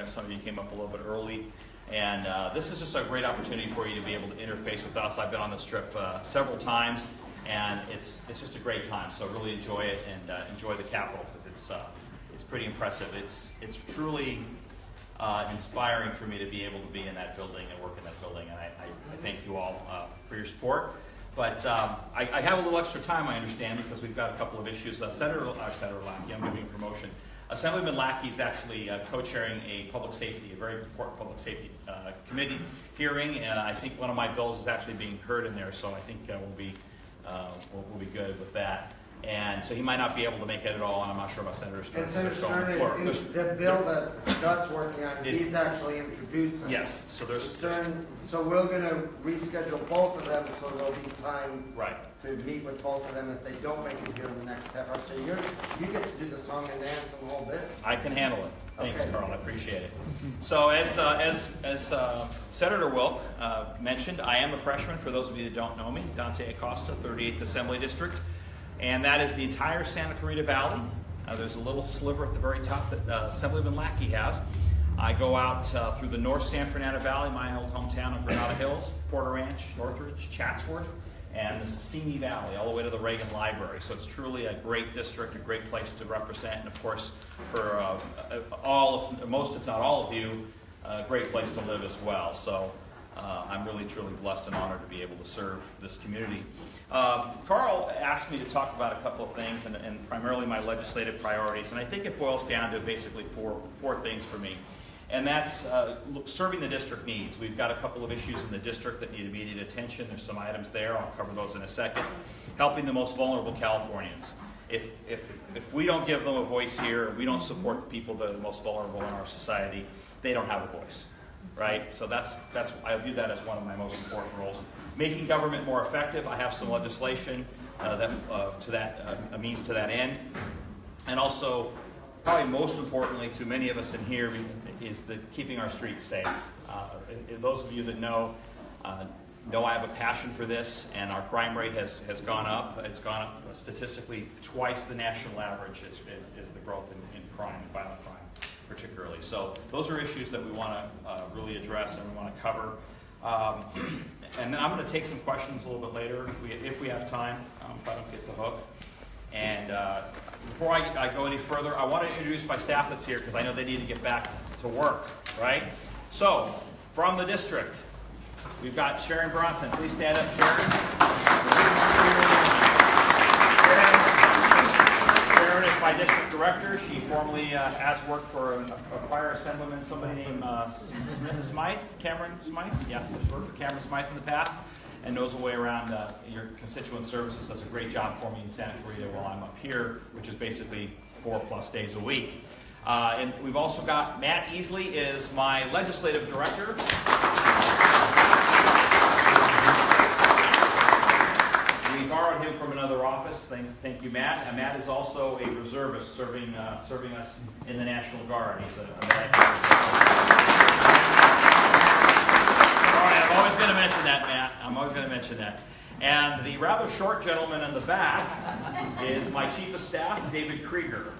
some of you came up a little bit early. And this is just a great opportunity for you to be able to interface with us. I've been on this trip several times, and it's just a great time. So really enjoy it and enjoy the Capitol, because it's pretty impressive. It's truly inspiring for me to be able to be in that building and work in that building. And I thank you all for your support. But I have a little extra time, I understand, because we've got a couple of issues. Senator Lackey, I'm giving a promotion. Assemblyman Lackey is actually co-chairing a public safety, a very important public safety committee hearing, and I think one of my bills is actually being heard in there, so I think we'll be good with that. And so he might not be able to make it at all, and I'm not sure about Senator Stern. And Senator Stern is the bill that Scott's working on. He's actually introducing. Yes. So there's Stern. So we're going to reschedule both of them, so there'll be time to meet with both of them if they don't make it here in the next half hour. So you get to do the song and dance a little bit. I can handle it. Thanks, okay. Carl. I appreciate it. So as Senator Wilk mentioned, I am a freshman. For those of you that don't know me, Dante Acosta, 38th Assembly District. And that is the entire Santa Clarita Valley. There's a little sliver at the very top that Assemblyman Lackey has. I go out through the North San Fernando Valley, my old hometown of Granada Hills, Porter Ranch, Northridge, Chatsworth, and the Simi Valley, all the way to the Reagan Library. So it's truly a great district, a great place to represent, and of course, for most if not all of you, a great place to live as well. So I'm really, truly blessed and honored to be able to serve this community. Carl asked me to talk about a couple of things, and primarily my legislative priorities, and I think it boils down to basically four things for me. And that's serving the district needs. We've got a couple of issues in the district that need immediate attention. There's some items there. I'll cover those in a second. Helping the most vulnerable Californians. If we don't give them a voice here, we don't support the people that are the most vulnerable in our society, they don't have a voice, right? So I view that as one of my most important roles. Making government more effective. I have some legislation a means to that end. And also, probably most importantly to many of us in here, is keeping our streets safe. Those of you that know I have a passion for this, and our crime rate has gone up. It's gone up statistically twice the national average is the growth in crime, and violent crime particularly. So those are issues that we want to really address and we want to cover. And then I'm going to take some questions a little bit later if we have time, if I don't get the hook. And before I go any further, I want to introduce my staff that's here because I know they need to get back to work, right? So, from the district, we've got Sharon Bronson. Please stand up, Sharon. Sharon is my district director. She formerly has worked for a prior assemblyman, somebody named Cameron Smythe. Yeah, she's worked for Cameron Smythe in the past and knows the way around your constituent services, does a great job for me in Santa Clarita while I'm up here, which is basically 4+ days a week. And we've also got Matt Easley is my legislative director. We borrowed him from another office. Thank you, Matt. And Matt is also a reservist serving us in the National Guard. He's a I'm always going to mention that, Matt. I'm always going to mention that. And the rather short gentleman in the back is my chief of staff, David Krieger.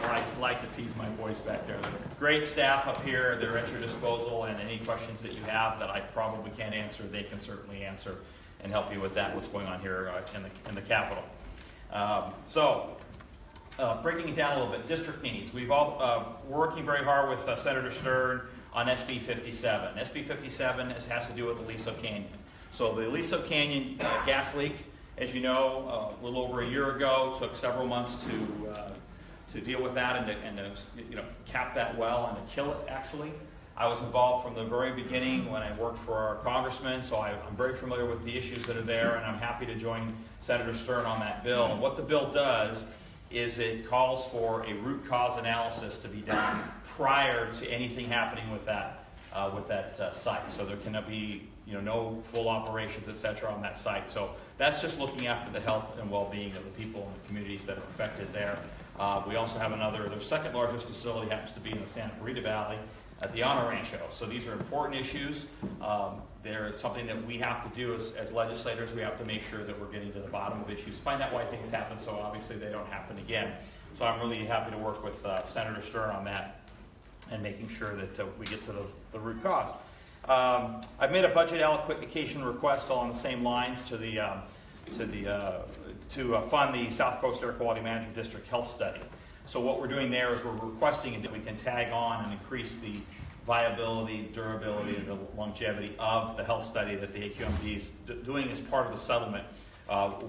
I like to tease my boys back there. Great staff up here. They're at your disposal, and any questions that you have that I probably can't answer, they can certainly answer and help you with that, what's going on here in the Capitol. Breaking it down a little bit, district needs. We're working very hard with Senator Stern on SB 57. SB 57 has to do with the Aliso Canyon. So the Aliso Canyon gas leak, as you know, a little over a year ago, took several months to deal with that and to cap that well and to kill it, actually. I was involved from the very beginning when I worked for our congressman, so I'm very familiar with the issues that are there, and I'm happy to join Senator Stern on that bill. And what the bill does is it calls for a root cause analysis to be done prior to anything happening with that site. So there cannot be no full operations, etc. on that site. So that's just looking after the health and well-being of the people and the communities that are affected there. We also have their second largest facility happens to be in the Santa Clarita Valley at the Honor Rancho. So these are important issues. There is something that we have to do as legislators. We have to make sure that we're getting to the bottom of issues, find out why things happen so obviously they don't happen again. So I'm really happy to work with Senator Stern on that and making sure that we get to the root cause. I've made a budget allocation request along the same lines to fund the South Coast Air Quality Management District Health Study. So what we're doing there is we're requesting that we can tag on and increase the viability, durability, and the longevity of the health study that the AQMD is doing as part of the settlement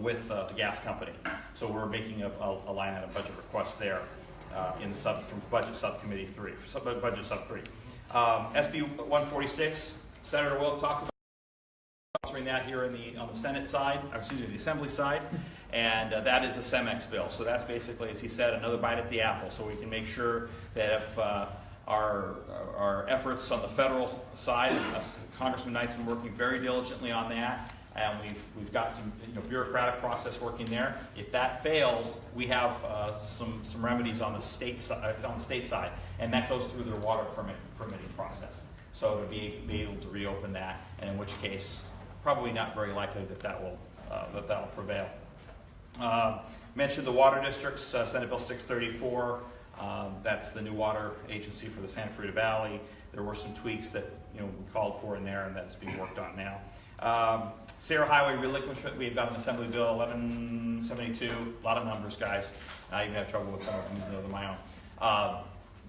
with the gas company. So we're making a line item budget request there from Budget Subcommittee 3, Budget Sub 3. SB 146, Senator Wilk talked about sponsoring that here on the Senate side, excuse me, the Assembly side, and that is the CEMEX bill. So that's basically, as he said, another bite at the apple, so we can make sure that if our efforts on the federal side, Congressman Knight's been working very diligently on that, and we've got some bureaucratic process working there. If that fails, we have some remedies on the state side, and that goes through their water permitting process. So to be able to reopen that, and in which case, probably not very likely that will prevail. Mentioned the water districts, Senate Bill 634. That's the new water agency for the Santa Clarita Valley. There were some tweaks that we called for in there, and that's being worked on now. Sierra Highway relinquishment, we've got an Assembly Bill 1172. A lot of numbers, guys. I even have trouble with some of them, even though they're my own.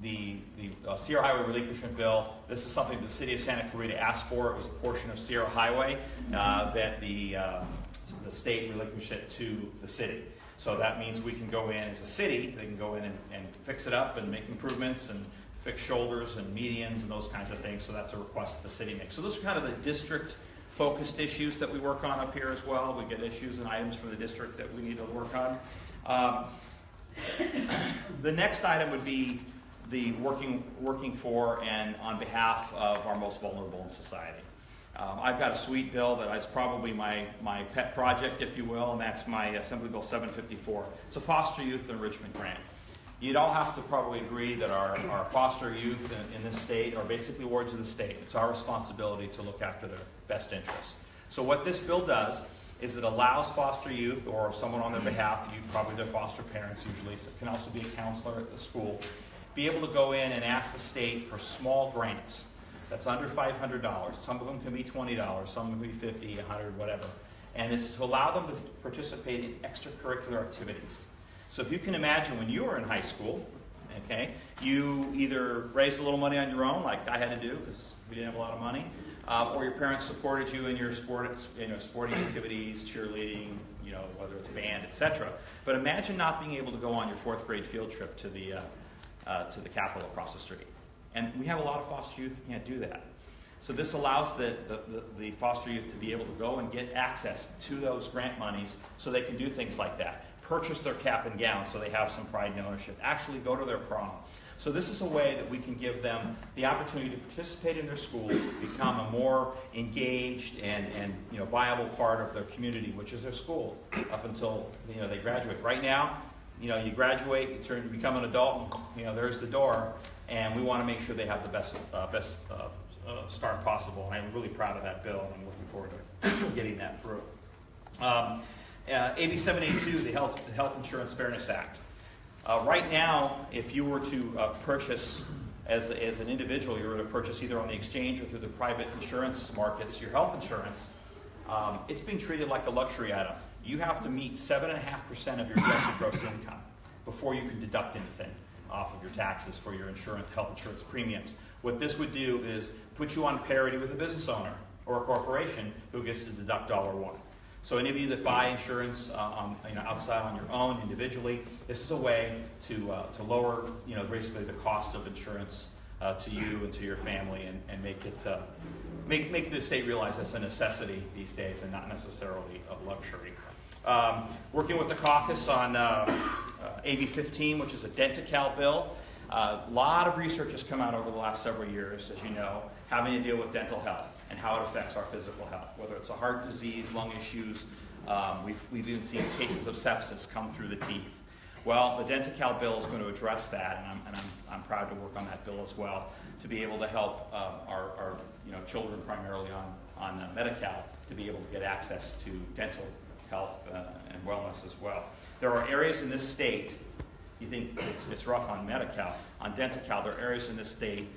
The Sierra Highway relinquishment bill, this is something the city of Santa Clarita asked for. It was a portion of Sierra Highway that the state relinquished it to the city. So that means we can go in as a city, they can go in and fix it up and make improvements and fix shoulders and medians and those kinds of things. So that's a request that the city makes. So those are kind of the district-focused issues that we work on up here as well. We get issues and items from the district that we need to work on. The next item would be the working for and on behalf of our most vulnerable in society. I've got a sweet bill that is probably my pet project, if you will, and that's my Assembly Bill 754. It's a foster youth enrichment grant. You'd all have to probably agree that our foster youth in this state are basically wards of the state. It's our responsibility to look after their best interests. So what this bill does is it allows foster youth or someone on their behalf, probably their foster parents usually, so it can also be a counselor at the school, be able to go in and ask the state for small grants. That's under $500. Some of them can be $20, some can be $50, $100, whatever. And it's to allow them to participate in extracurricular activities. So if you can imagine when you were in high school, okay, you either raised a little money on your own, like I had to do because we didn't have a lot of money, or your parents supported you in your sporting activities, cheerleading, whether it's band, etc. But imagine not being able to go on your 4th grade field trip to the Capitol across the street. And we have a lot of foster youth who can't do that. So this allows the foster youth to be able to go and get access to those grant monies so they can do things like that. Purchase their cap and gown so they have some pride and ownership. Actually go to their prom. So this is a way that we can give them the opportunity to participate in their schools, become a more engaged and viable part of their community, which is their school, up until they graduate. Right now, you graduate, you become an adult, there's the door, and we want to make sure they have the best start possible. And I'm really proud of that bill, and I'm looking forward to getting that through. AB 782, the Health Insurance Fairness Act. Right now, if you were to purchase as an individual, you were to purchase either on the exchange or through the private insurance markets, your health insurance, it's being treated like a luxury item. You have to meet 7.5% of your adjusted gross income before you can deduct anything off of your taxes for your health insurance premiums. What this would do is put you on parity with a business owner or a corporation who gets to deduct $1. So any of you that buy insurance outside on your own individually, this is a way to lower basically the cost of insurance to you and to your family, and make it make the state realize it's a necessity these days and not necessarily a luxury. Working with the caucus on AB 15, which is a Dent-a-Cal bill. A lot of research has come out over the last several years, as you know, having to deal with dental health and how it affects our physical health, whether it's a heart disease, lung issues. We've even seen cases of sepsis come through the teeth. Well, the Dent-a-Cal bill is going to address that, and I'm proud to work on that bill as well, to be able to help our children primarily on Medi-Cal to be able to get access to dental health and wellness as well. There are areas in this state you think it's rough on Medi-Cal. On Denti-Cal, there are areas in the state,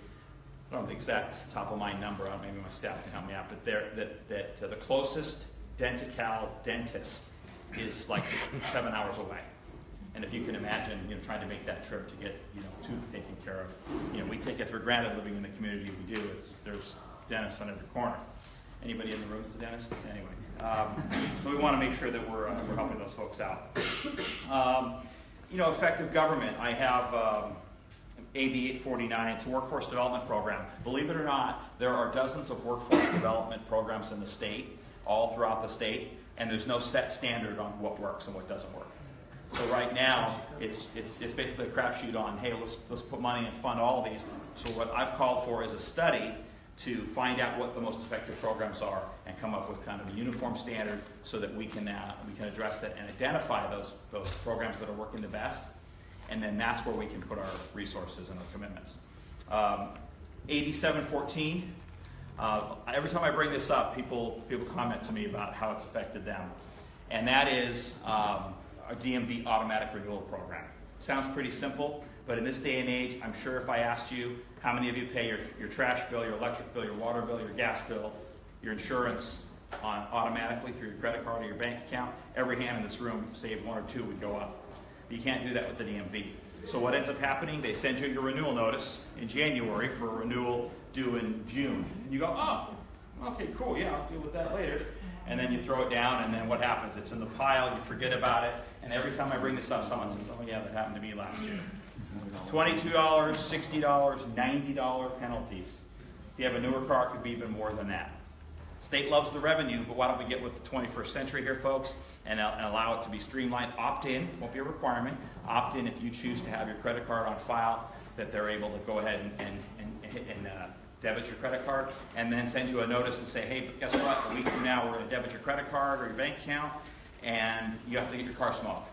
I don't know the exact top of mind number, maybe my staff can help me out, but the closest Denti-Cal dentist is like 7 hours away. And if you can imagine, trying to make that trip to get, tooth taken care of, we take it for granted living in the community we do. There's dentists on every corner. Anybody in the room is a dentist? Anyway, so we want to make sure that we're helping those folks out. Effective government. I have AB 849. It's a workforce development program. Believe it or not, there are dozens of workforce development programs in the state, all throughout the state, and there's no set standard on what works and what doesn't work. So right now, it's basically a crapshoot on, hey, let's put money and fund all of these. So what I've called for is a study to find out what the most effective programs are and come up with kind of a uniform standard so that we can address that and identify those programs that are working the best. And then that's where we can put our resources and our commitments. AB 714. Every time I bring this up, people comment to me about how it's affected them. And that is our DMV automatic renewal program. Sounds pretty simple, but in this day and age, I'm sure if I asked you how many of you pay your trash bill, your electric bill, your water bill, your gas bill, your insurance automatically through your credit card or your bank account, every hand in this room, save one or two, would go up. But you can't do that with the DMV. So what ends up happening, they send you your renewal notice in January for a renewal due in June. And you go, oh, okay, cool, yeah, I'll deal with that later. And then you throw it down, and then what happens? It's in the pile, you forget about it, and every time I bring this up, someone says, oh yeah, that happened to me last year. $22, $60, $90 penalties. If you have a newer car, it could be even more than that. State loves the revenue, but why don't we get with the 21st century here, folks, and allow it to be streamlined. Opt-in, won't be a requirement. Opt-in if you choose to have your credit card on file, that they're able to go ahead and debit your credit card, and then send you a notice and say, hey, but guess what? A week from now, we're going to debit your credit card or your bank account, and you have to get your car smoked.